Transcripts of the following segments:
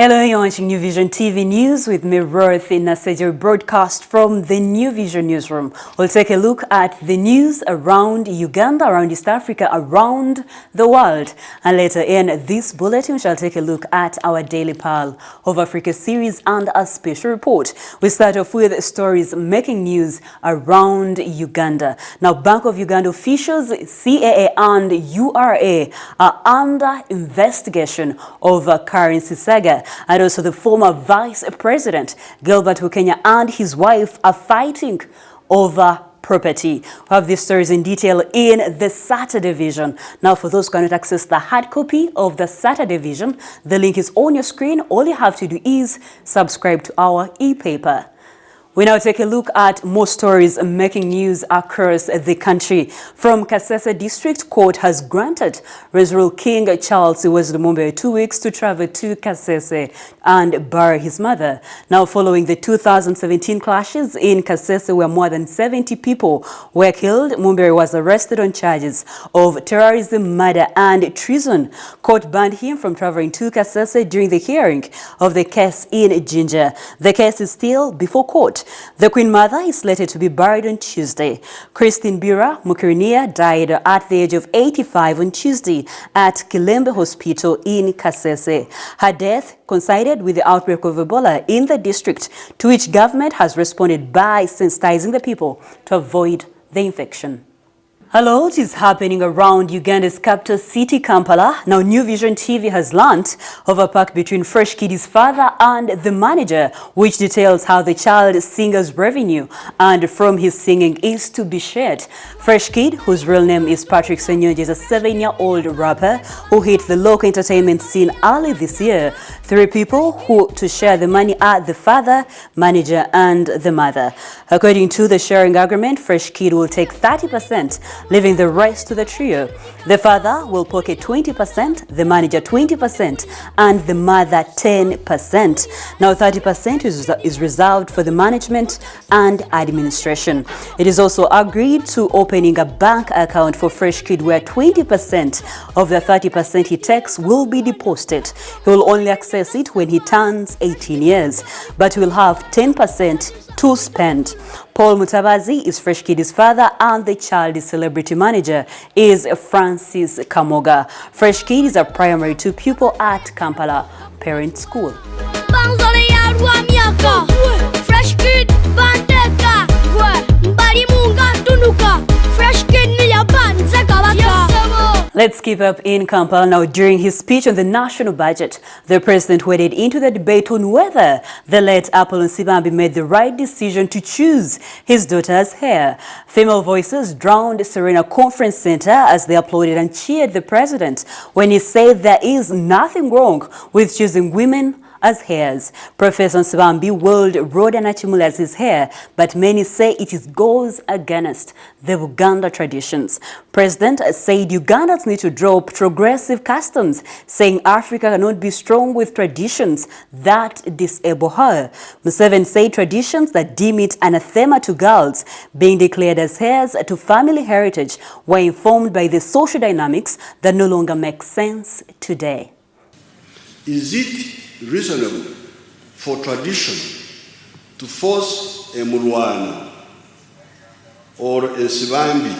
Hello, you're watching New Vision TV News with me, Ruth, in a scheduled broadcast from the New Vision newsroom. We'll take a look at the news around Uganda, around East Africa, around the world. And later in this bulletin, we shall take a look at our Daily Pearl of Africa series and a special report. We start off with stories making news around Uganda. Now, Bank of Uganda officials, CAA and URA are under investigation over currency saga. And also the former Vice President, Gilbert Bukenya, and his wife are fighting over property. We have these stories in detail in the Saturday Vision. Now, for those who cannot access the hard copy of the Saturday Vision, the link is on your screen. All you have to do is subscribe to our e-paper. We now take a look at more stories making news across the country. From Kasese District, Court has granted Resurreal King Charles MUMBERE 2 weeks to travel to Kasese and bury his mother. Now, following the 2017 clashes in Kasese, where more than 70 people were killed, MUMBERE was arrested on charges of terrorism, murder, and treason. Court banned him from traveling to Kasese during the hearing of the case in Jinja. The case is still before court. The Queen Mother is slated to be buried on Tuesday. Christine Bira Mukirinia died at the age of 85 on Tuesday at Kilembe Hospital in Kasese. Her death coincided with the outbreak of Ebola in the district, to which government has responded by sensitizing the people to avoid the infection. A lot is happening around Uganda's capital city, Kampala. Now, New Vision TV has learnt of a pact between Fresh Kid's father and the manager, which details how the child singer's revenue and from his singing is to be shared. Fresh Kid, whose real name is Patrick Senyonji, is a 7-year-old rapper who hit the local entertainment scene early this year. 3 people who to share the money are the father, manager, and the mother. According to the sharing agreement, Fresh Kid will take 30%, leaving the rest to the trio. The father will pocket 20%, the manager 20%, and the mother 10%. Now, 30% is reserved for the management and administration. It is also agreed to opening a bank account for Fresh Kid where 20% of the 30% he takes will be deposited. He will only access it when he turns 18 years, but will have 10% to spend. Paul Mutabazi is Fresh Kid's father, and the child's celebrity manager is Francis Kamoga. Fresh Kid is a primary 2 pupil at Kampala Parent School. Let's keep up in Kampala now. During his speech on the national budget, the president waded into the debate on whether the late NSIBAMBI made the right decision to choose his daughter's heir. Female voices drowned Serena Conference Center as they applauded and cheered the president when he said there is nothing wrong with choosing women as heirs. Professor NSIBAMBI willed Rhoda Nachimula as his heir, but many say it goes against the Uganda traditions. President said Ugandans need to drop progressive customs, saying Africa cannot be strong with traditions that disable her. Museveni said traditions that deem it anathema to girls being declared as heirs to family heritage were informed by the social dynamics that no longer make sense today. Is it reasonable for tradition to force a Mulwana or a Sibambi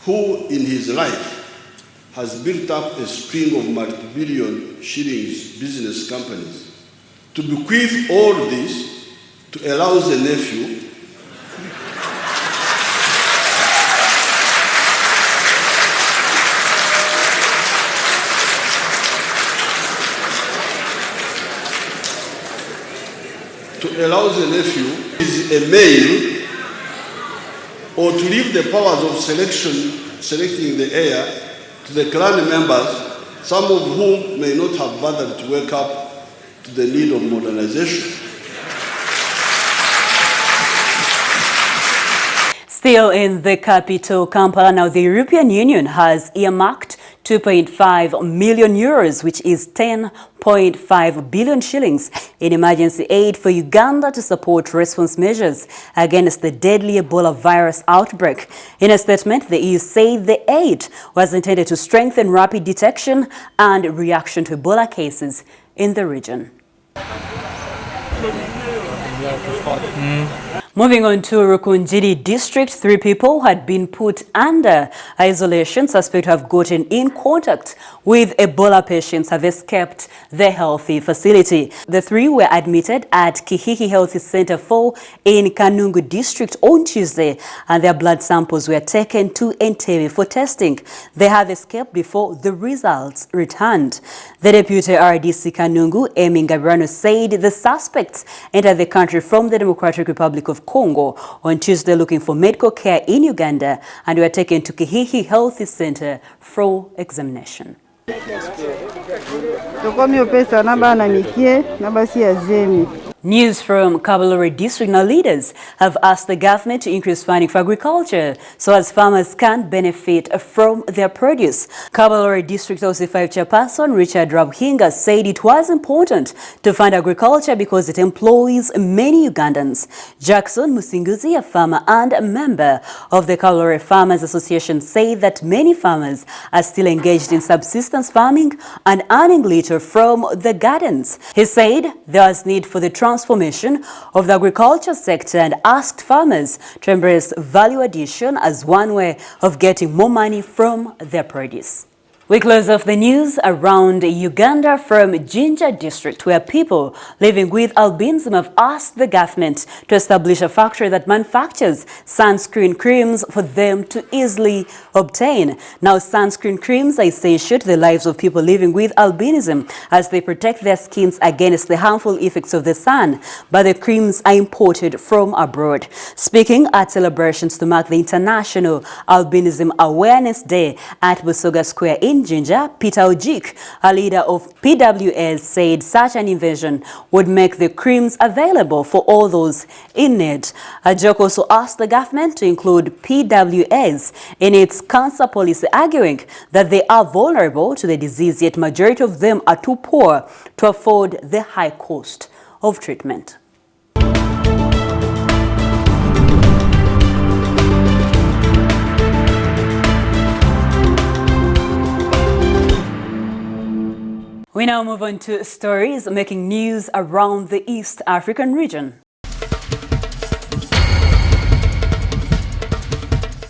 who in his life has built up a string of multi-billion shillings business companies to bequeath all this to allow the nephew is a male, or to leave the powers of selecting the heir to the clan members, some of whom may not have bothered to wake up to the need of modernization. Still in the capital, Kampala, now the European Union has earmarked 2.5 million euros, which is 10.5 billion shillings, in emergency aid for Uganda to support response measures against the deadly Ebola virus outbreak. In a statement, the EU said the aid was intended to strengthen rapid detection and reaction to Ebola cases in the region. Moving on to Rukunjiri district, 3 people had been put under isolation, suspected to have gotten in contact with Ebola patients have escaped the healthy facility. The 3 were admitted at Kihihi Health Center 4 in Kanungu district on Tuesday, and their blood samples were taken to Entebbe for testing. They have escaped before the results returned. The Deputy RDC Kanungu, Emi Ngabirano, said the suspects entered the country from the Democratic Republic of Congo on Tuesday looking for medical care in Uganda and were taken to Kihihi Health Center for examination. News from Kabalore district. Now, leaders have asked the government to increase funding for agriculture so as farmers can benefit from their produce. Kabalore district OC5 chairperson Richard Rabhinga said it was important to fund agriculture because it employs many Ugandans. Jackson Musinguzi, a farmer and a member of the Kabalore Farmers Association, said that many farmers are still engaged in subsistence farming and earning little from the gardens. He said there was need for the transformation of the agriculture sector and asked farmers to embrace value addition as one way of getting more money from their produce. We close off the news around Uganda from Jinja district, where people living with albinism have asked the government to establish a factory that manufactures sunscreen creams for them to easily obtain. Now, sunscreen creams are essential to the lives of people living with albinism as they protect their skins against the harmful effects of the sun, but the creams are imported from abroad. Speaking at celebrations to mark the International Albinism Awareness Day at Busoga Square in Jinja, Peter Ojik, a leader of PWS, said such an invasion would make the creams available for all those in need. Ojik also asked the government to include PWS in its cancer policy, arguing that they are vulnerable to the disease, yet majority of them are too poor to afford the high cost of treatment. We now move on to stories making news around the East African region.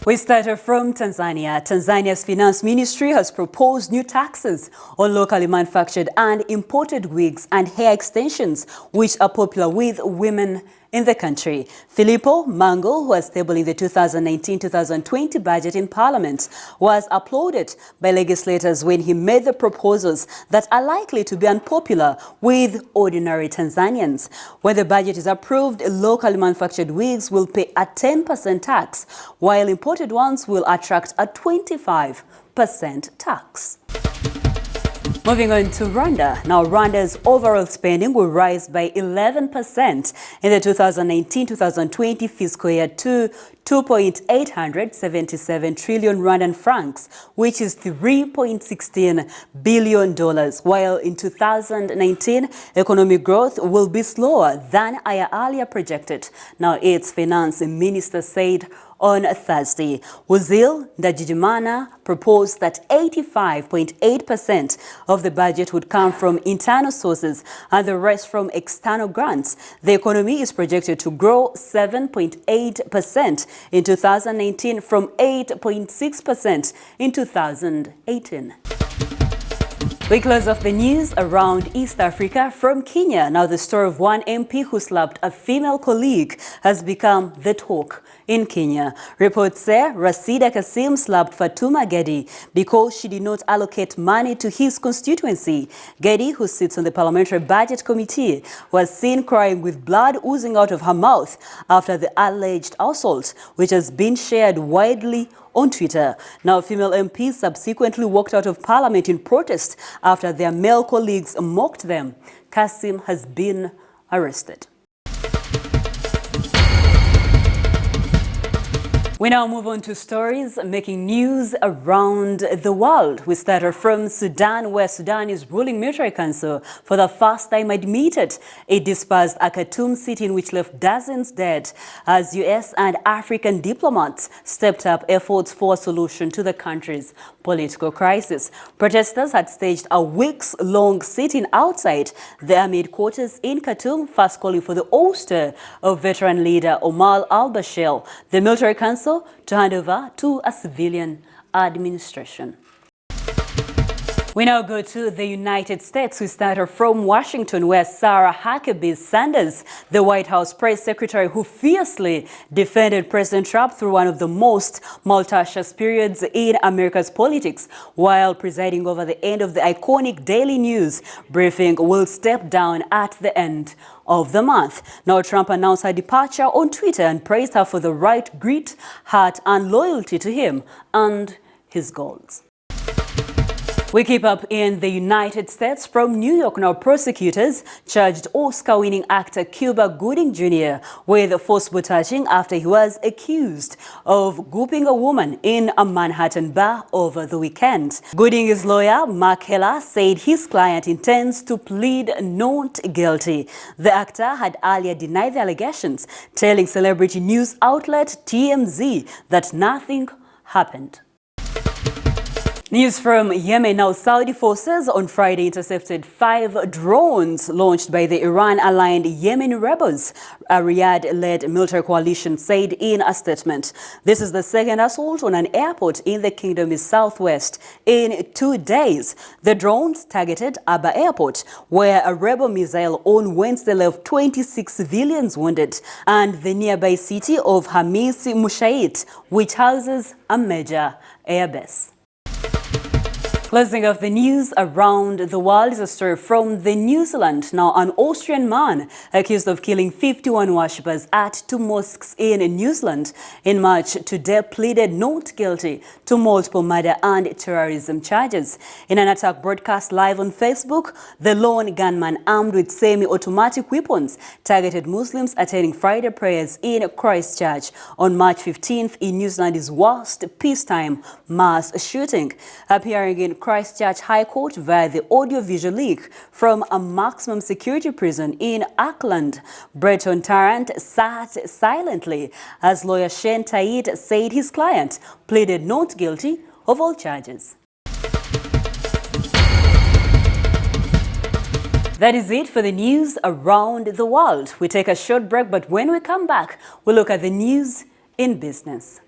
We start from Tanzania. Tanzania's finance ministry has proposed new taxes on locally manufactured and imported wigs and hair extensions, which are popular with women in the country. Filippo Mango, who was tabling the 2019-2020 budget in Parliament, was applauded by legislators when he made the proposals that are likely to be unpopular with ordinary Tanzanians. When the budget is approved, locally manufactured wigs will pay a 10% tax, while imported ones will attract a 25% tax. Moving on to Rwanda. Now, Rwanda's overall spending will rise by 11% in the 2019-2020 fiscal year to 2.877 trillion Rwandan francs, which is $3.16 billion, while in 2019, economic growth will be slower than earlier projected. Now, its finance minister said on Thursday. Wazil Ndajijimana proposed that 85.8% of the budget would come from internal sources and the rest from external grants. The economy is projected to grow 7.8% in 2019 from 8.6% in 2018. We close off the news around East Africa from Kenya. Now, the story of one MP who slapped a female colleague has become the talk in Kenya. Reports say Rasida Kasim slapped Fatuma Gedi because she did not allocate money to his constituency. Gedi, who sits on the Parliamentary Budget Committee, was seen crying with blood oozing out of her mouth after the alleged assault, which has been shared widely on Twitter. Now, female MPs subsequently walked out of Parliament in protest after their male colleagues mocked them. Kasim has been arrested. We now move on to stories making news around the world. We start from Sudan, where Sudan's ruling military council for the first time admitted it dispersed a Khartoum sit-in which left dozens dead as US and African diplomats stepped up efforts for a solution to the country's political crisis. Protesters had staged a weeks-long sit-in outside the army headquarters in Khartoum, first calling for the ouster of veteran leader Omar al-Bashir. The military council to hand over to a civilian administration. We now go to the United States. We start from Washington, where Sarah Huckabee Sanders, the White House press secretary who fiercely defended President Trump through one of the most tumultuous periods in America's politics, while presiding over the end of the iconic daily news briefing, will step down at the end of the month. Now, Trump announced her departure on Twitter and praised her for the right grit, heart, and loyalty to him and his goals. We keep up in the United States. From New York now, prosecutors charged Oscar-winning actor Cuba Gooding Jr. with forcible touching after he was accused of groping a woman in a Manhattan bar over the weekend. Gooding's lawyer, Mark Heller, said his client intends to plead not guilty. The actor had earlier denied the allegations, telling celebrity news outlet TMZ that nothing happened. News from Yemen now. Saudi forces on Friday intercepted 5 drones launched by the Iran-aligned Yemeni rebels, a Riyadh-led military coalition said in a statement. This is the second assault on an airport in the kingdom's southwest in 2 days. The drones targeted Aba Airport, where a rebel missile on Wednesday left 26 civilians wounded, and the nearby city of Hamis Mushait, which houses a major airbase. Closing off the news around the world is a story from New Zealand. Now, an Austrian man accused of killing 51 worshippers at 2 mosques in New Zealand in March today pleaded not guilty to multiple murder and terrorism charges. In an attack broadcast live on Facebook, the lone gunman armed with semi-automatic weapons targeted Muslims attending Friday prayers in Christchurch on March 15th in New Zealand's worst peacetime mass shooting. Appearing in Christchurch High Court via the audio-visual leak from a maximum security prison in Auckland, Breton Tarrant sat silently as lawyer Shane Taid said his client pleaded not guilty of all charges. That is it for the news around the world. We take a short break, but when we come back, we'll look at the news in business.